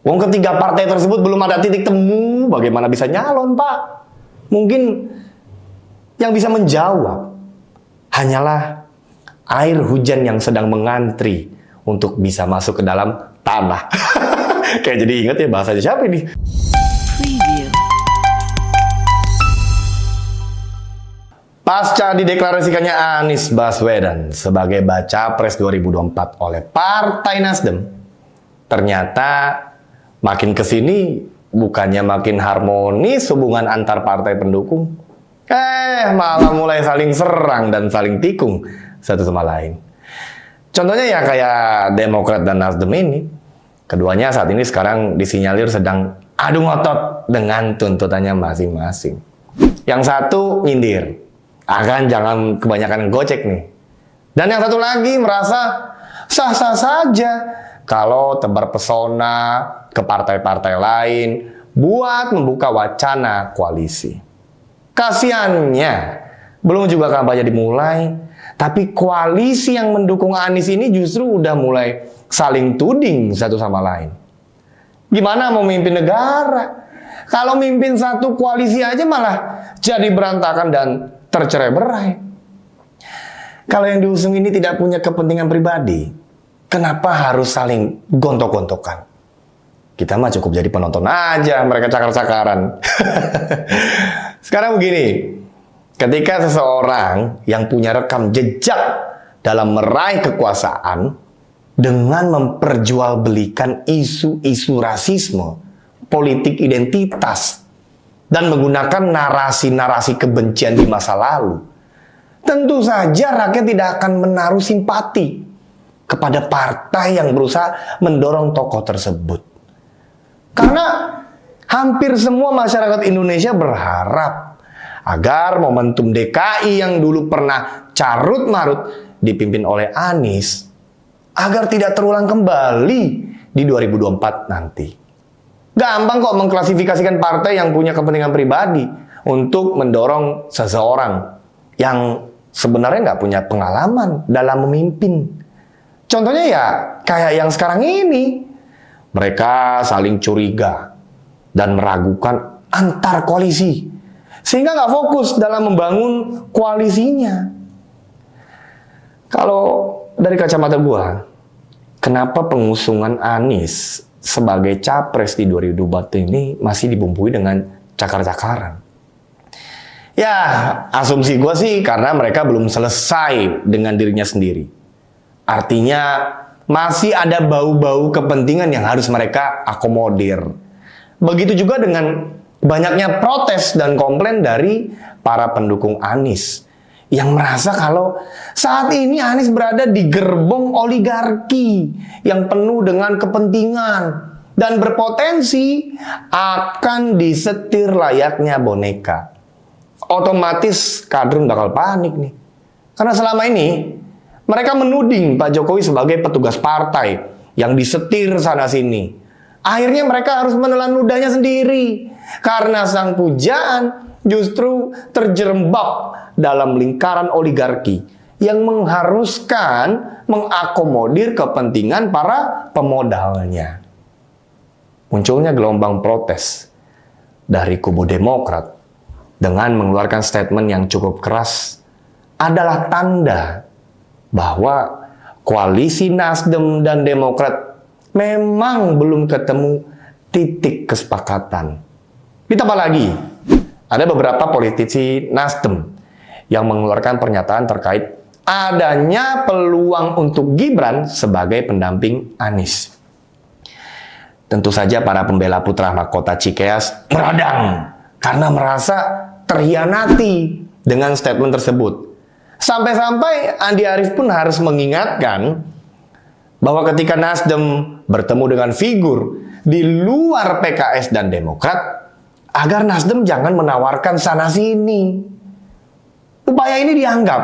Wong ketiga partai tersebut belum ada titik temu, bagaimana bisa nyalon, Pak? Mungkin yang bisa menjawab hanyalah air hujan yang sedang mengantri untuk bisa masuk ke dalam tanah. Kayak jadi inget ya bahasanya siapa ini? Preview. Pasca dideklarasikannya Anies Baswedan sebagai baca pres 2024 oleh Partai Nasdem, ternyata makin kesini bukannya makin harmonis hubungan antar partai pendukung, malah mulai saling serang dan saling tikung satu sama lain. Contohnya ya kayak Demokrat dan Nasdem ini, keduanya saat ini sekarang disinyalir sedang adu ngotot dengan tuntutannya masing-masing. Yang satu nyindir, jangan kebanyakan gocek nih. Dan yang satu lagi merasa sah-sah saja kalau tebar pesona ke partai-partai lain buat membuka wacana koalisi. Kasiannya, belum juga kampanye dimulai, tapi koalisi yang mendukung Anies ini justru udah mulai saling tuding satu sama lain. Gimana mau mimpin negara? Kalau mimpin satu koalisi aja malah jadi berantakan dan tercerai-berai. Kalau yang diusung ini tidak punya kepentingan pribadi, kenapa harus saling gontok-gontokan? Kita mah cukup jadi penonton aja, mereka cakar-cakaran. Sekarang begini, ketika seseorang yang punya rekam jejak dalam meraih kekuasaan dengan memperjualbelikan isu-isu rasisme, politik identitas, dan menggunakan narasi-narasi kebencian di masa lalu, tentu saja rakyat tidak akan menaruh simpati kepada partai yang berusaha mendorong tokoh tersebut. Karena hampir semua masyarakat Indonesia berharap agar momentum DKI yang dulu pernah carut-marut dipimpin oleh Anies agar tidak terulang kembali di 2024 nanti. Gampang kok mengklasifikasikan partai yang punya kepentingan pribadi untuk mendorong seseorang yang sebenarnya nggak punya pengalaman dalam memimpin. Contohnya ya kayak yang sekarang ini. Mereka saling curiga dan meragukan antar koalisi, sehingga nggak fokus dalam membangun koalisinya. Kalau dari kacamata gua, kenapa pengusungan Anies sebagai capres di 2024 ini masih dibumbui dengan cakar-cakaran? Ya, asumsi gua sih karena mereka belum selesai dengan dirinya sendiri. Artinya masih ada bau-bau kepentingan yang harus mereka akomodir. Begitu juga dengan banyaknya protes dan komplain dari para pendukung Anies yang merasa kalau saat ini Anies berada di gerbong oligarki yang penuh dengan kepentingan dan berpotensi akan disetir layaknya boneka. Otomatis kader bakal panik nih. Karena selama ini mereka menuding Pak Jokowi sebagai petugas partai yang disetir sana-sini. Akhirnya mereka harus menelan ludahnya sendiri. Karena sang pujaan justru terjerembab dalam lingkaran oligarki yang mengharuskan mengakomodir kepentingan para pemodalnya. Munculnya gelombang protes dari kubu Demokrat dengan mengeluarkan statement yang cukup keras adalah tanda bahwa koalisi Nasdem dan Demokrat memang belum ketemu titik kesepakatan. Ditambah lagi, ada beberapa politisi Nasdem yang mengeluarkan pernyataan terkait adanya peluang untuk Gibran sebagai pendamping Anies. Tentu saja para pembela putra mahkota Cikeas meradang karena merasa terhianati dengan statement tersebut. Sampai-sampai Andi Arief pun harus mengingatkan bahwa ketika Nasdem bertemu dengan figur di luar PKS dan Demokrat, agar Nasdem jangan menawarkan sana-sini. Upaya ini dianggap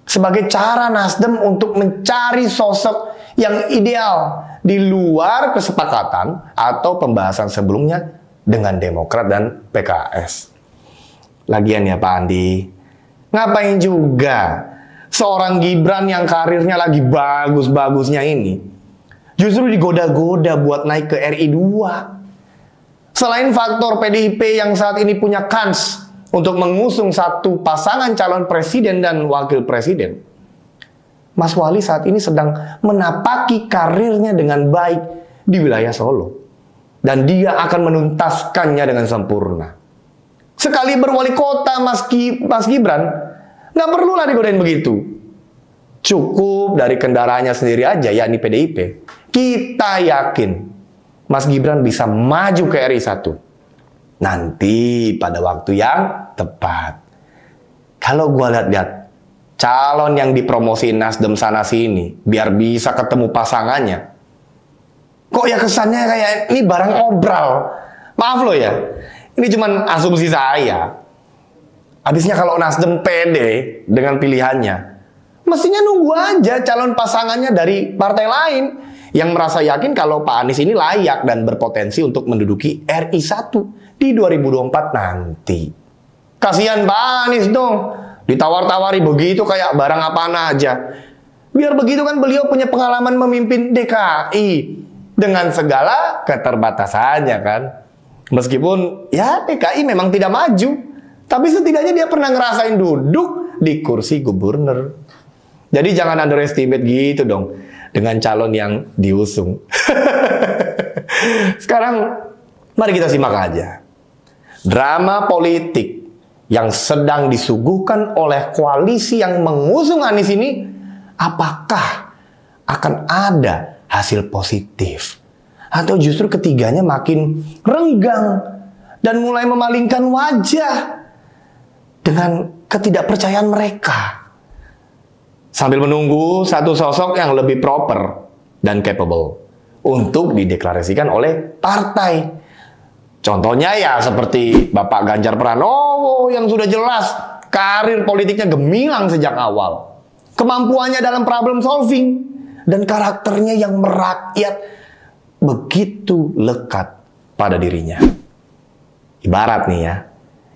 sebagai cara Nasdem untuk mencari sosok yang ideal di luar kesepakatan atau pembahasan sebelumnya dengan Demokrat dan PKS. Lagian ya Pak Andi, ngapain juga seorang Gibran yang karirnya lagi bagus-bagusnya ini justru digoda-goda buat naik ke RI 2. Selain faktor PDIP yang saat ini punya kans untuk mengusung satu pasangan calon presiden dan wakil presiden, Mas Wali saat ini sedang menapaki karirnya dengan baik di wilayah Solo. Dan dia akan menuntaskannya dengan sempurna. Sekali berwali kota Mas Gibran, nggak perlulah digodain begitu. Cukup dari kendaraannya sendiri aja, yakni PDIP. Kita yakin Mas Gibran bisa maju ke RI 1. Nanti pada waktu yang tepat. Kalau gua lihat-lihat calon yang dipromosiin Nasdem sana sini, biar bisa ketemu pasangannya, kok ya kesannya kayak ini barang obral. Maaf loh ya, ini cuman asumsi saya. Habisnya kalau Nasdem pede dengan pilihannya, mestinya nunggu aja calon pasangannya dari partai lain yang merasa yakin kalau Pak Anies ini layak dan berpotensi untuk menduduki RI 1 di 2024 nanti. Kasihan Pak Anies dong, ditawar-tawari begitu kayak barang apaan aja. Biar begitu kan beliau punya pengalaman memimpin DKI dengan segala keterbatasannya kan. Meskipun ya DKI memang tidak maju, tapi setidaknya dia pernah ngerasain duduk di kursi gubernur. Jadi jangan underestimate gitu dong dengan calon yang diusung. Sekarang mari kita simak aja drama politik yang sedang disuguhkan oleh koalisi yang mengusung Anies ini. Apakah akan ada hasil positif? Atau justru ketiganya makin renggang dan mulai memalingkan wajah dengan ketidakpercayaan mereka, sambil menunggu satu sosok yang lebih proper dan capable untuk dideklarasikan oleh partai. Contohnya ya seperti Bapak Ganjar Pranowo yang sudah jelas karir politiknya gemilang sejak awal, kemampuannya dalam problem solving, dan karakternya yang merakyat begitu lekat pada dirinya. Ibarat nih ya,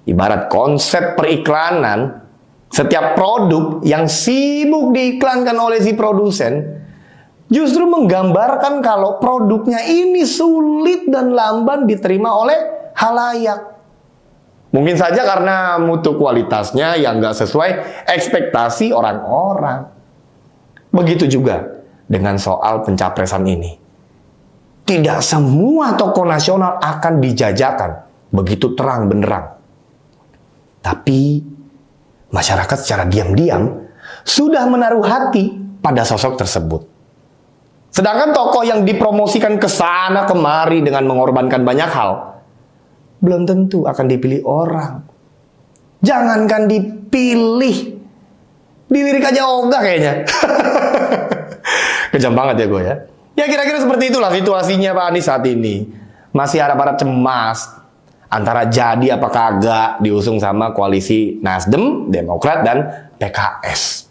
ibarat konsep periklanan, setiap produk yang sibuk diiklankan oleh si produsen justru menggambarkan kalau produknya ini sulit dan lamban diterima oleh halayak. Mungkin saja karena mutu kualitasnya yang nggak sesuai ekspektasi orang-orang. Begitu juga dengan soal pencapresan ini. Tidak semua tokoh nasional akan dijajakan begitu terang benderang. Tapi masyarakat secara diam-diam sudah menaruh hati pada sosok tersebut. Sedangkan tokoh yang dipromosikan ke sana kemari dengan mengorbankan banyak hal, belum tentu akan dipilih orang. Jangankan dipilih, dilirik aja ogah kayaknya. Kejam banget ya gue ya. Ya kira-kira seperti itulah situasinya Pak Anies saat ini. Masih harap-harap cemas antara jadi apa kagak diusung sama koalisi Nasdem, Demokrat, dan PKS.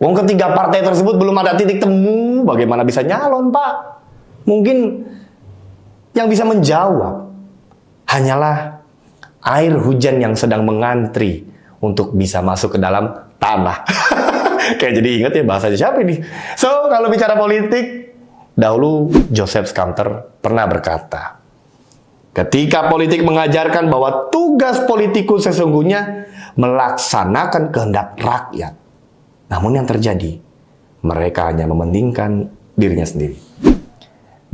Wong ketiga partai tersebut belum ada titik temu bagaimana bisa nyalon, Pak. Mungkin yang bisa menjawab hanyalah air hujan yang sedang mengantri untuk bisa masuk ke dalam tanah. Kayak jadi ingat ya bahasanya siapa ini. So, kalau bicara politik, dahulu Joseph Schumpeter pernah berkata, ketika politik mengajarkan bahwa tugas politikus sesungguhnya melaksanakan kehendak rakyat, namun yang terjadi, mereka hanya mementingkan dirinya sendiri.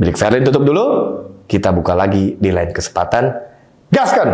Bilik Ferlin tutup dulu, kita buka lagi di lain kesempatan. Gaskan!